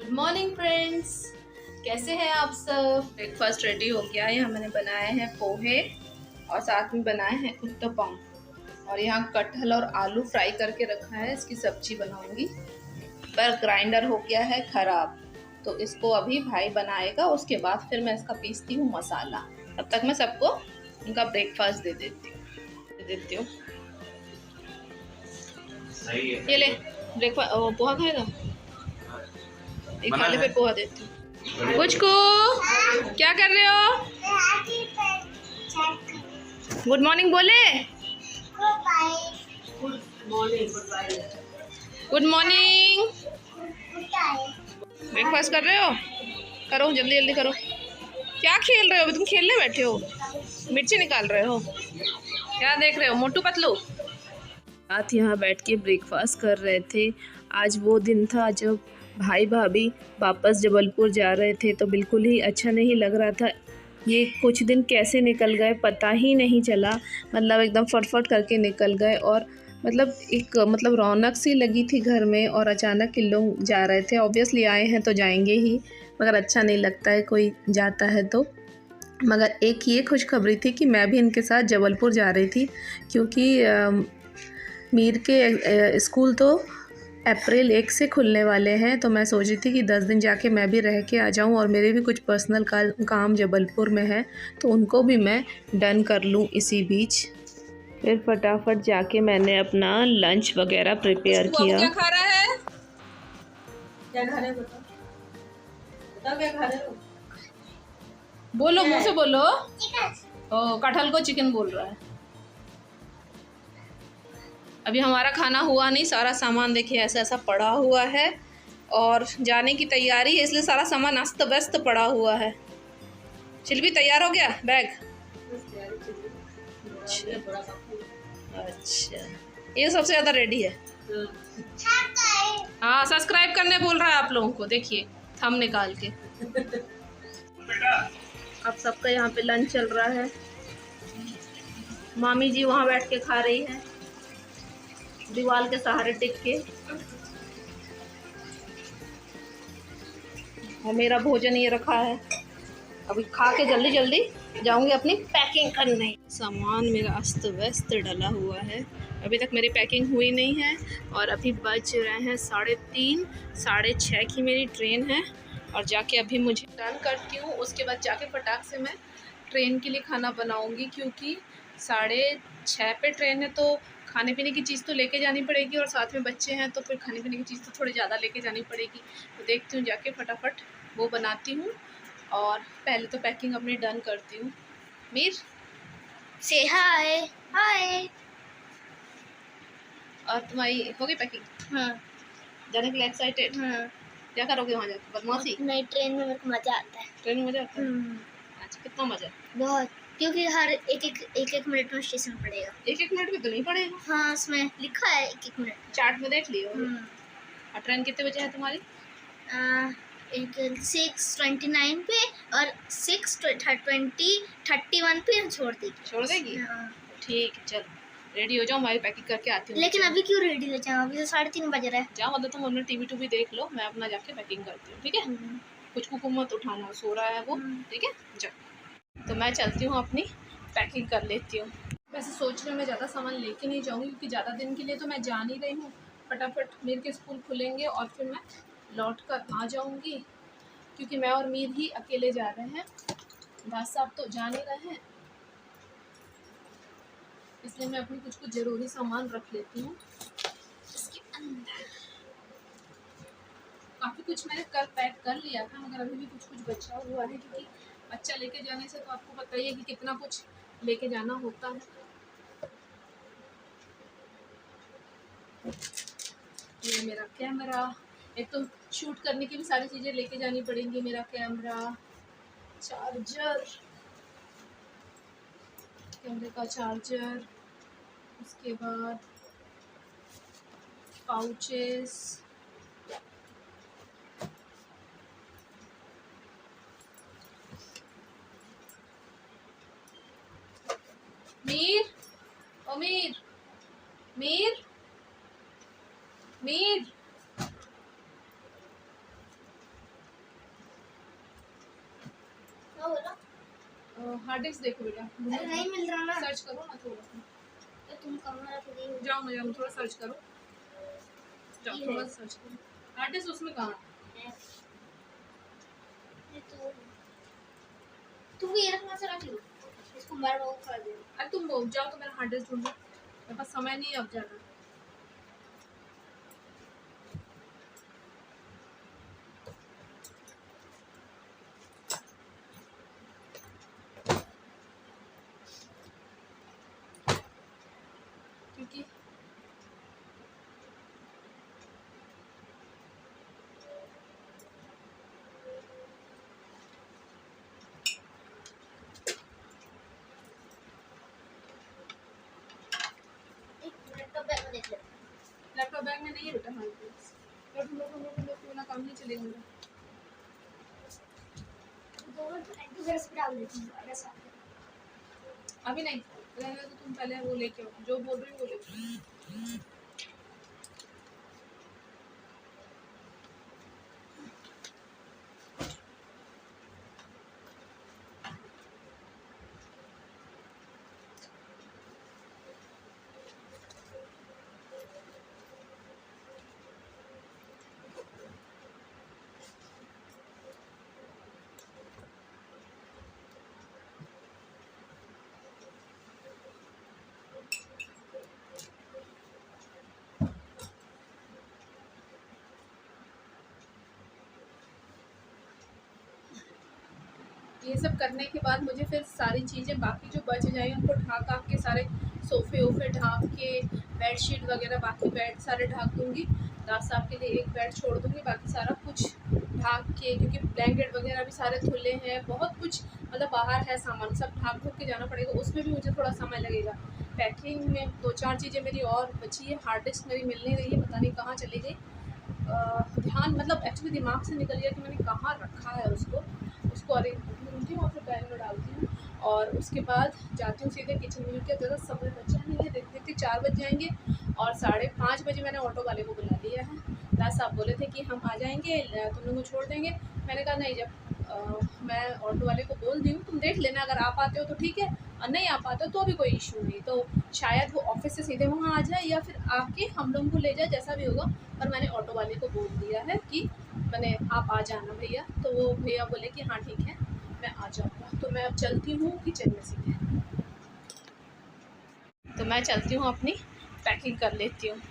Good morning friends, कैसे हैं आप सब। ब्रेकफास्ट रेडी हो गया है। यहाँ मैंने बनाए हैं पोहे और साथ में बनाए हैं उत्तपम, और यहाँ कटहल और आलू फ्राई करके रखा है। इसकी सब्जी बनाऊंगी, पर ग्राइंडर हो गया है खराब, तो इसको अभी भाई बनाएगा। उसके बाद फिर मैं इसका पीसती हूँ मसाला। तब तक मैं सबको उनका ब्रेकफास्ट दे देती हूँ। ये ले ब्रेकफास्ट। पोहा खाएगा? एक थाली पे पोहा देती हूँ। कुछ को क्या कर रहे हो? गुड मॉर्निंग बोले। Good morning. ब्रेकफास्ट कर रहे हो? करो जल्दी जल्दी करो। क्या खेल रहे हो? तुम खेलने बैठे हो? मिर्ची निकाल रहे हो? क्या देख रहे हो? मोटू पतलू साथ यहाँ बैठ के ब्रेकफास्ट कर रहे थे। आज वो दिन था जब भाई भाभी वापस जबलपुर जा रहे थे, तो बिल्कुल ही अच्छा नहीं लग रहा था। ये कुछ दिन कैसे निकल गए पता ही नहीं चला, मतलब एकदम फटफट करके निकल गए। और मतलब रौनक सी लगी थी घर में, और अचानक इन लोग जा रहे थे। ऑब्वियसली आए हैं तो जाएंगे ही, मगर अच्छा नहीं लगता है कोई जाता है तो। मगर एक ये खुशखबरी थी कि मैं भी इनके साथ जबलपुर जा रही थी, क्योंकि मीर के स्कूल तो अप्रैल 1 से खुलने वाले हैं। तो मैं सोच रही थी कि 10 दिन जाके मैं भी रह के आ जाऊं, और मेरे भी कुछ पर्सनल काम जबलपुर में है, तो उनको भी मैं डन कर लूं इसी बीच। फिर फटाफट जाके मैंने अपना लंच वगैरह प्रिपेयर किया। क्या खा रहा है? क्या खा रहे हो? बता क्या खा रहे हो? बोलो, मुंह से बोलो। ओ, कटहल को चिकन बोल रहा है। अभी हमारा खाना हुआ नहीं, सारा सामान देखिए ऐसा ऐसा पड़ा हुआ है, और जाने की तैयारी है, इसलिए सारा सामान अस्त व्यस्त पड़ा हुआ है। चिल्बी तैयार हो गया बैग? अच्छा, ये सबसे ज़्यादा रेडी है। हाँ, सब्सक्राइब करने बोल रहा है आप लोगों को, देखिए थंब निकाल के। अब सबका यहाँ पे लंच चल रहा है। मामी जी वहाँ बैठ के खा रही है, दीवार के सहारे टिक के, और मेरा भोजन ये रखा है। अभी खा के जल्दी जल्दी जाऊंगी अपनी पैकिंग करने। सामान मेरा अस्त व्यस्त डला हुआ है, अभी तक मेरी पैकिंग हुई नहीं है। और अभी बज रहे हैं 3:30, 6:30 की मेरी ट्रेन है, और जाके अभी मुझे डन करती हूँ। उसके बाद जाके फटाक से मैं ट्रेन के लिए खाना बनाऊँगी, क्योंकि 6:30 पे ट्रेन है, तो खाने पीने की चीज़ तो लेके जानी पड़ेगी, और साथ में बच्चे हैं तो फिर खाने पीने की चीज़ तो थोड़ी ज़्यादा लेके जानी पड़ेगी। तो देखती हूँ, जाके फटाफट वो बनाती हूँ, और पहले तो पैकिंग अपनी डन करती हूँ। मीर से हाय। हाय। और तुम्हारी हो गई पैकिंग? हाँ। जाने के लिए एक्साइटेड? हाँ। क्या करोगे वहाँ जाकर? बदमाशी? नहीं, ट्रेन में मेरे को मज़ा आता है। ट्रेन में मज़ा आता है? अच्छा, कितना मज़ा? बहुत, क्योंकि हर एक मिनट में स्टेशन पड़ेगा। एक मिनट में तो नहीं पड़ेगा। हाँ, उसमें लिखा है एक मिनट, चार्ट में देख लियो। और ट्रेन कितने बजे है तुम्हारी? 6:29 पे, और 6:31 पे छोड़ देगी। हाँ। ठीक है, चलो रेडी हो जाओ, मैं पैकिंग करके आती हूँ। लेकिन अभी क्यों रेडी हो जाओ? अभी तो 3:30 बज रहा है। जाओ, मतलब तुम अपना टीवी देख लो, मैं अपना जाके पैकिंग करती हूँ, ठीक है? कुछ को मत उठाना, सो रहा है वो, ठीक है? जाओ, तो मैं चलती हूँ, अपनी पैकिंग कर लेती हूँ। वैसे सोच रही हूँ मैं ज़्यादा सामान लेके नहीं जाऊँगी, क्योंकि ज़्यादा दिन के लिए तो मैं जा नहीं रही हूँ। फटाफट मीर के स्कूल खुलेंगे और फिर मैं लौट कर आ जाऊँगी, क्योंकि मैं और मीर ही अकेले जा रहे हैं। दास साहब तो जा नहीं रहे हैं, इसलिए मैं अपनी कुछ ज़रूरी सामान रख लेती हूँ इसके अंदर। काफ़ी कुछ मैंने पैक कर लिया था, मगर अभी भी कुछ बचा हुआ है, क्योंकि बच्चा लेके जाने से तो आपको पता ही है कि कितना कुछ लेके जाना होता है। ये मेरा कैमरा, एक तो शूट करने की भी सारी चीज़ें लेके जानी पड़ेंगी। मेरा कैमरा, चार्जर, कैमरे का चार्जर, उसके बाद पाउचेस, मीर, ओ मीर, मीर, मीर, हार्ड डिस्क देखो बेटा। अरे नहीं मिल रहा ना। सर्च करो ना थोड़ा सा। तो तुम कमरा रख दी। जाओ ना, जाओ थोड़ा सर्च करो, जाओ थोड़ा सर्च करो। हार्ड डिस्क उसमें कहाँ है? ये तो तुम ये रखना से रख लो, इसको मैं वो कर दे। अरे तुम जाओ तो मेरा हार्ड डिस्क ढूंढो, मेरे पास समय नहीं है अब जाना। क्योंकि लैपटॉप बैग में नहीं है बेटा हार्ड डिस्क। ढूंढो काम नहीं चलेगा मेरा। अभी नहीं रहने तो तुम पहले वो लेके आओ, जो बोल रही हो वो लेके। ये सब करने के बाद मुझे फिर सारी चीज़ें बाकी जो बच जाए उनको ढाक के सारे सोफ़े वोफ़े ढाक के, बेडशीट वगैरह बाकी बेड सारे ढाक दूँगी। दाद साहब के लिए एक बेड छोड़ दूँगी, बाकी सारा कुछ ढाक के, क्योंकि ब्लैंकेट वगैरह भी सारे धुले हैं, बहुत कुछ मतलब बाहर है सामान, सब ढाक धूक के जाना पड़ेगा। उसमें भी मुझे थोड़ा समय लगेगा। पैकिंग में 2-4 चीज़ें मेरी और बची है। हार्ड डिस्क मेरी मिल नहीं रही है, पता नहीं कहाँ चली गई। ध्यान मतलब एक्चुअली दिमाग से निकल गया कि मैंने कहाँ रखा है उसको अरेंज ढूंढती हूँ और फिर बैग में डालती हूँ और उसके बाद जाती हूँ सीधे किचन में, क्योंकि ज़्यादा समय बचा नहीं है। देखते देखते 4 बज जाएंगे और 5:30 बजे मैंने ऑटो वाले को बुला लिया है। दास साहब बोले थे कि हम आ जाएंगे, तुम लोगों को छोड़ देंगे। मैंने कहा नहीं, जब मैं ऑटो वाले को बोल दी हूँ तुम देख लेना, अगर आ पाते हो तो ठीक है और नहीं आ पाते हो तो अभी कोई इशू नहीं। तो शायद वो ऑफिस से सीधे वहाँ आ जाए या फिर आके हम लोगों को ले जाए, जैसा भी होगा। पर मैंने ऑटो वाले को बोल दिया है कि मैंने आप आ जाना भैया। तो वो भैया बोले कि हाँ ठीक है मैं आ जाऊँगा। तो मैं अब चलती हूँ किचन में सीधे, तो मैं चलती हूँ अपनी पैकिंग कर लेती हूँ।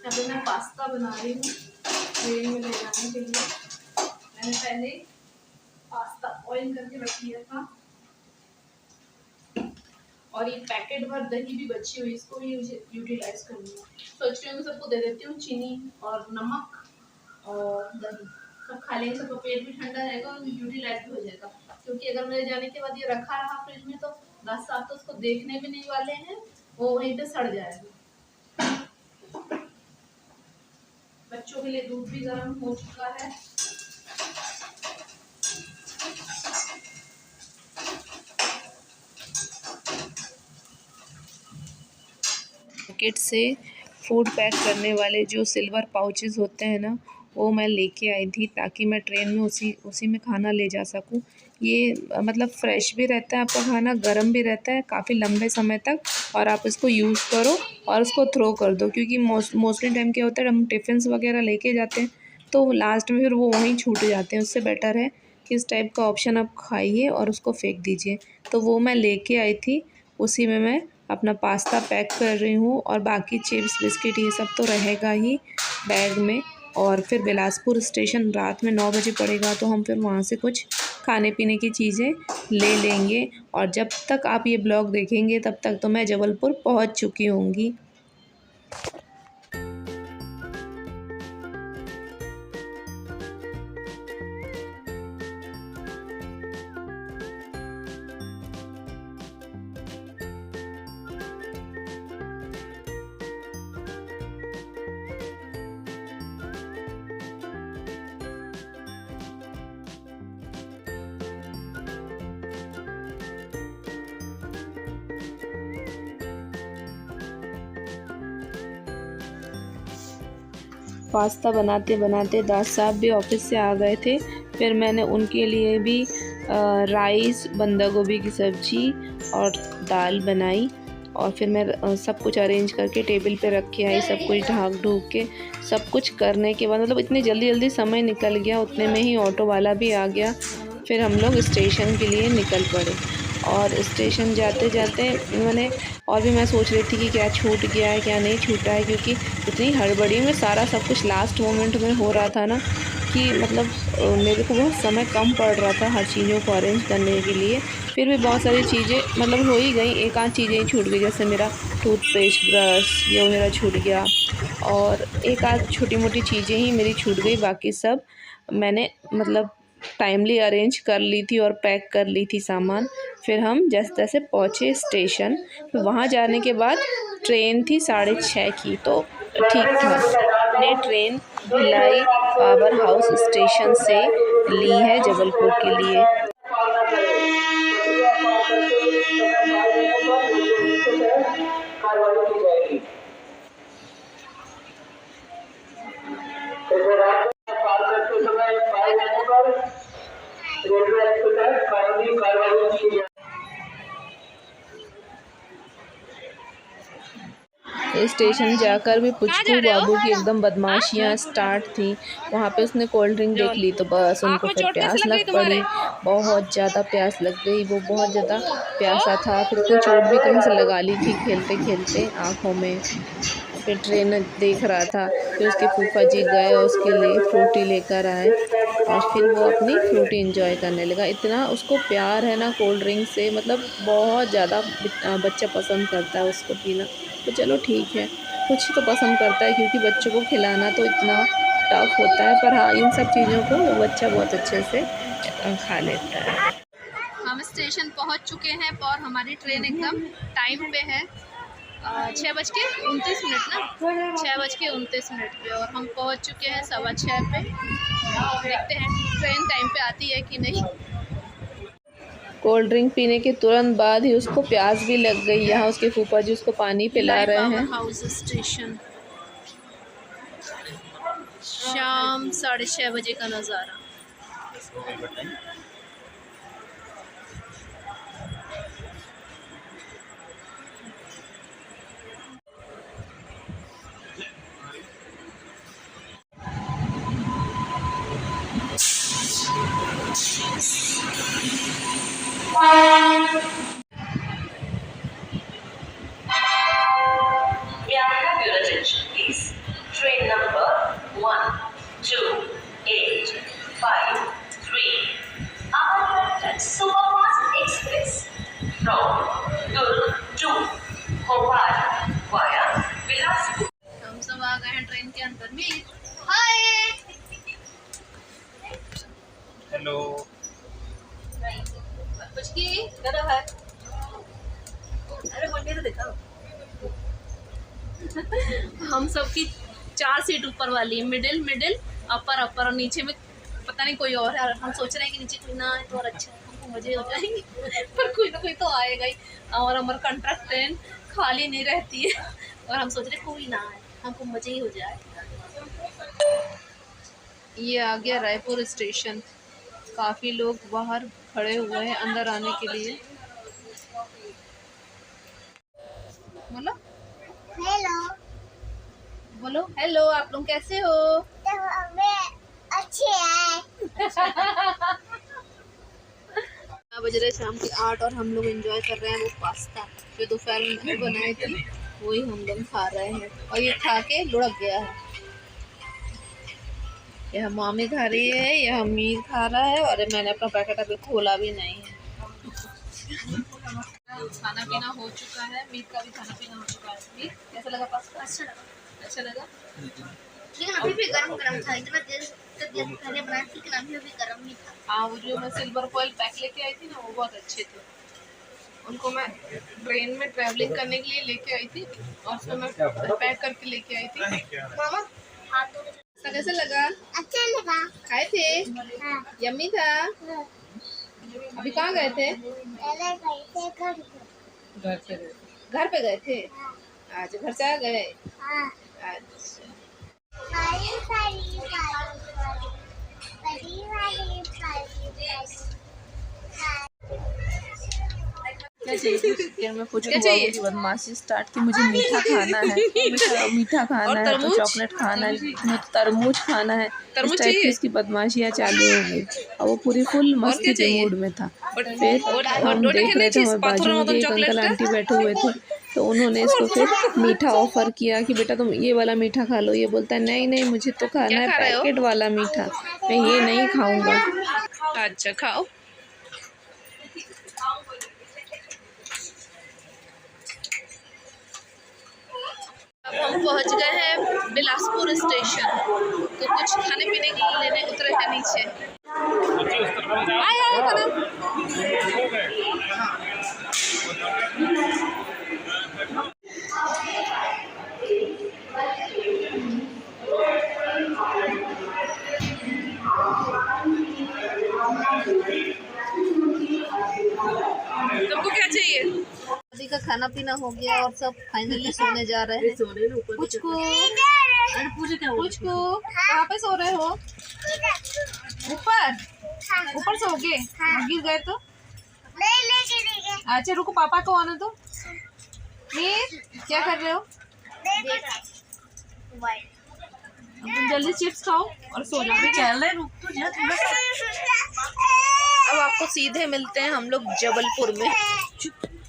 अभी मैं पास्ता बना रही हूँ ट्रेन में ले जाने के लिए। मैंने पहले पास्ता ऑयल करके रख दिया था और ये पैकेट भर दही भी बची हुई, इसको भी यूटिलाइज करनी है। सोच रही हूँ सबको दे देती हूँ, चीनी और नमक और दही सब खा लेंगे, सबका पेट भी ठंडा रहेगा और यूटिलाइज भी हो जाएगा। क्योंकि अगर मेरे जाने के बाद ये रखा रहा फ्रिज में तो 10 साल तो उसको देखने भी नहीं वाले हैं, वो वहीं पे सड़ जाएगा। बच्चों के लिए दूध भी गर्म हो चुका है। मार्केट से फूड पैक करने वाले जो सिल्वर पाउचेस होते हैं ना, वो मैं लेके आई थी ताकि मैं ट्रेन में उसी में खाना ले जा सकूं। ये मतलब फ्रेश भी रहता है आपका खाना, गर्म भी रहता है काफ़ी लंबे समय तक, और आप इसको यूज़ करो और उसको थ्रो कर दो। क्योंकि मोस्टली टाइम क्या होता है, हम टिफ़िन्स वगैरह लेके जाते हैं तो लास्ट में फिर वो वहीं छूट जाते हैं। उससे बेटर है कि इस टाइप का ऑप्शन आप खाइए और उसको फेंक दीजिए। तो वो मैं लेके आई थी, उसी में मैं अपना पास्ता पैक कर रही हूँ और बाकी चिप्स बिस्किट ये सब तो रहेगा ही बैग में। और फिर बिलासपुर स्टेशन रात में 9 बजे पड़ेगा तो हम फिर वहाँ से कुछ खाने पीने की चीज़ें ले लेंगे। और जब तक आप ये ब्लॉग देखेंगे तब तक तो मैं जबलपुर पहुँच चुकी होंगी। पास्ता बनाते बनाते दास साहब भी ऑफिस से आ गए थे। फिर मैंने उनके लिए भी राइस, बंदा गोभी की सब्ज़ी और दाल बनाई। और फिर मैं सब कुछ अरेंज करके टेबल पे रख के आई, सब कुछ ढाक ढूक के। सब कुछ करने के बाद मतलब इतनी जल्दी जल्दी समय निकल गया, उतने में ही ऑटो वाला भी आ गया। फिर हम लोग स्टेशन के लिए निकल पड़े। और स्टेशन जाते जाते मैं सोच रही थी कि क्या छूट गया है क्या नहीं छूटा है, क्योंकि इतनी हड़बड़ी में सारा सब कुछ लास्ट मोमेंट में हो रहा था ना कि मतलब मेरे को बहुत समय कम पड़ रहा था हर चीज़ों को अरेंज करने के लिए। फिर भी बहुत सारी चीज़ें मतलब हो ही गई, एक आध चीज़ें ही छूट गई, जैसे मेरा टूथपेस्ट ब्रश ये मेरा छूट गया और एक आध छोटी मोटी चीज़ें ही मेरी छूट गई। बाकी सब मैंने मतलब टाइमली अरेंज कर ली थी और पैक कर ली थी सामान। फिर हम जैसे तैसे पहुँचे स्टेशन। फिर वहाँ जाने के बाद ट्रेन थी 6:30 की, तो ठीक था। हमने train Bhilai power house station से ली है जबलपुर के लिए। स्टेशन जाकर भी पुचकू बाबू की एकदम बदमाशियाँ स्टार्ट थी। वहाँ पे उसने कोल्ड ड्रिंक देख ली तो बस उनको फिर प्यास लग पड़ी, बहुत ज़्यादा प्यास लग गई। वो बहुत ज़्यादा प्यासा था, फिर उसने चोट भी कहीं से लगा ली थी खेलते खेलते आँखों में। फिर ट्रेन देख रहा था, फिर उसके फूफा जी गए और उसके लिए फ्रूटी लेकर आए और फिर वो अपनी फ्रूटी एंजॉय करने लगा। इतना उसको प्यार है ना कोल्ड ड्रिंक से, मतलब बहुत ज़्यादा बच्चा पसंद करता है उसको पीना। तो चलो ठीक है, कुछ तो पसंद करता है क्योंकि बच्चों को खिलाना तो इतना टफ होता है, पर हाँ इन सब चीज़ों को वो बच्चा बहुत अच्छे से खा लेता है। हम स्टेशन पहुंच चुके हैं और हमारी ट्रेन एकदम टाइम पे है। 6:29 ना, 6:29 पे, और हम पहुंच चुके हैं 6:15 पे। देखते हैं ट्रेन टाइम पे आती है कि नहीं। कोल्ड ड्रिंक पीने के तुरंत बाद ही उसको प्यास भी लग गई। यहाँ उसके फूफा जी उसको पानी पिला रहे हैं। हाउस स्टेशन, शाम 6:30 बजे का नज़ारा। Train number 1285 Ahmedabad Superfast Express from Durg to Bhopal via Bilaspur। हम सब आ गए हैं ट्रेन के अंदर में। हाय हेलो कुछ की क्या है? अरे बोलिए तो देखो। हम सबकी 4 सीट ऊपर वाली है, मिडिल अपर और नीचे में पता नहीं कोई और है। हम सोच रहे हैं कि नीचे कोई ना आए तो और अच्छा, हमको मजे हो जाएंगे पर कोई ना कोई तो आएगा ही। और हमारा कंट्रैक्ट ट्रेन खाली नहीं रहती है और हम सोच रहे कोई ना आए, हमको मजे ही हो जाए। ये आ गया रायपुर स्टेशन। काफ़ी लोग बाहर खड़े हुए हैं अंदर आने के लिए। बोलो हेलो बोलो हेलो, आप लोग कैसे हो? तो हमें अच्छे हैं। बज रहे शाम के 8 और हम लोग एंजॉय कर रहे हैं वो पास्ता जो दोपहर में मैंने बनाई थी, वही हम लोग खा रहे हैं। और ये खा के लुढ़क गया है। यह मामी खा रही है, यह मीर खा रहा है और मैंने अपना पैकेट अभी खोला भी नहीं है। खाना पीना हो चुका है, मीर का भी खाना पीना हो चुका है। मीर कैसा लगा पास्ता? अच्छा लगा। अच्छा लगा? लेकिन अभी भी गरम गरम था, इतना देर तक पहले बनाया थी लेकिन अभी भी गरम ही था। हाँ, वो जो मैं सिल्वर फॉइल पैक लेके आई थी ना, वो बहुत अच्छे थे। उनको मैं ट्रेन में ट्रैवलिंग करने के लिए लेके आई थी और उसको मैं पैक करके लेके आई थी। मामा हाथ धो कैसा लगा? अच्छा लगा। खाए थे? हाँ। यम्मी था? हाँ। अभी कहाँ गए थे? घर पे गए थे? आज घर से आ गए? अच्छा। क्या चाहिए? मैं कुछ बदमाशी स्टार्ट की, मुझे मीठा खाना है, मीठा खाना है, तो चॉकलेट खाना है, तरबूज खाना है। इस टाइप की उसकी बदमाशियाँ चालू हो गई और वो पूरी फुल मस्ती के मूड में था। फिर हम देख रहे थे, हमारे बाजू में एक अंकल आंटी बैठे हुए थे, तो उन्होंने इसको फिर मीठा ऑफर किया कि बेटा तुम ये वाला मीठा खा लो। ये बोलता है नहीं नहीं, मुझे तो खाना है पैकेट वाला मीठा, मैं ये नहीं खाऊंगा। अच्छा खाओ। अब हम पहुंच गए हैं बिलासपुर स्टेशन, तो कुछ खाने पीने के लिए लेने उतरे हैं नीचे। तुमको क्या चाहिए? अभी का खाना पीना हो गया और सब फाइनली सोने जा रहे हैं। कुछ को कहाँ पे सो रहे हो? ऊपर ऊपर सोओगे? गिर गए तो? अच्छा रुको, पापा को आने दो। मीर क्या कर रहे हो? तुम जल्दी चिप्स खाओ और सो जाओ। अब आपको सीधे मिलते हैं हम लोग जबलपुर में।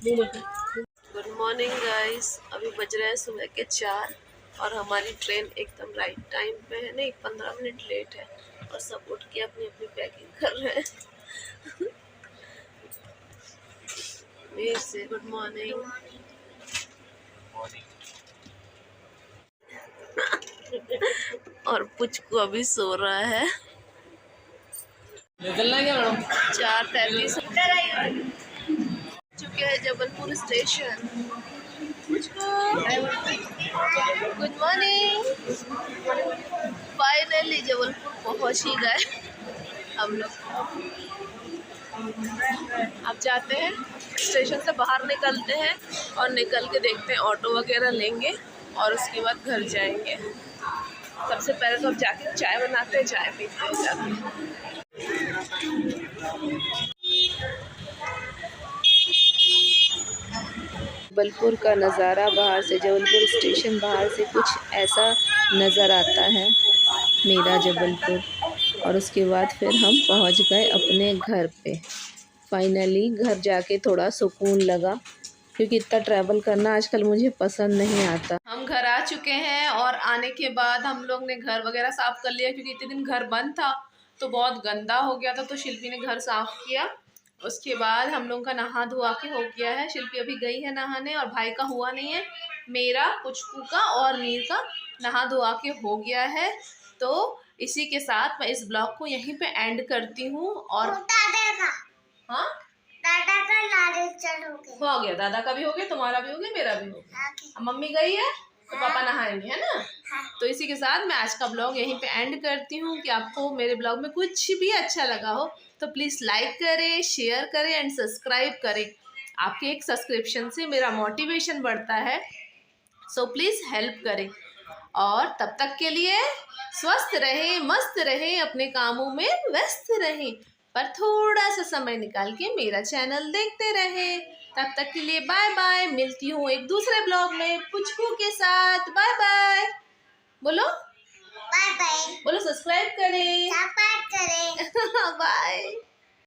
गुड मॉर्निंग गाइस, अभी बज रहे हैं सुबह के 4 और हमारी ट्रेन एकदम राइट टाइम पे है, नहीं 15 मिनट लेट है और सब उठ के अपनी अपनी पैकिंग कर रहे हैं। मेरे से गुड मॉर्निंग। और पुचकू अभी सो रहा है। 4:33 चुके हैं Jabalpur station. Good morning. Finally Jabalpur पहुंच ही गए हम लोग। अब जाते हैं स्टेशन से बाहर निकलते हैं और निकल के देखते हैं ऑटो वगैरह लेंगे और उसके बाद घर जाएंगे। सबसे पहले तो अब जाके चाय बनाते हैं, चाय पीते हैं जाके। जबलपुर का नज़ारा बाहर से, जबलपुर स्टेशन बाहर से कुछ ऐसा नज़र आता है, मेरा जबलपुर। और उसके बाद फिर हम पहुंच गए अपने घर पे। फाइनली घर जाके थोड़ा सुकून लगा, क्योंकि इतना ट्रैवल करना आजकल मुझे पसंद नहीं आता। हम घर आ चुके हैं और आने के बाद हम लोग ने घर वगैरह साफ़ कर लिया, क्योंकि इतने दिन घर बंद था तो बहुत गंदा हो गया था, तो शिल्पी ने घर साफ़ किया। उसके बाद हम लोगों का नहा धोआ के हो गया है। शिल्पी अभी गई है नहाने और भाई का हुआ नहीं है, मेरा, पुचकू का और मीर का नहा धोआ के हो गया है। तो इसी के साथ मैं इस ब्लॉग को यहीं पे एंड करती हूँ। और हाँ, दादा का नारियल हो गया, दादा का भी हो गया, तुम्हारा भी हो गया, मेरा भी हो गया। अब मम्मी गई है तो पापा नहाएंगे, है ना? तो इसी के साथ मैं आज का ब्लॉग यहीं पे एंड करती हूँ। कि आपको मेरे ब्लॉग में कुछ भी अच्छा लगा हो तो प्लीज़ लाइक करें, शेयर करें एंड सब्सक्राइब करें। आपके एक सब्सक्रिप्शन से मेरा मोटिवेशन बढ़ता है, सो प्लीज़ हेल्प करें। और तब तक के लिए स्वस्थ रहें, मस्त रहें, अपने कामों में व्यस्त रहें, पर थोड़ा सा समय निकाल के मेरा चैनल देखते रहें। तब तक के लिए बाय बाय। मिलती हूँ एक दूसरे ब्लॉग में पुचकू के साथ। बाय बाय बोलो, बाय बाय बोलो, सब्सक्राइब करें, बाय। बाय।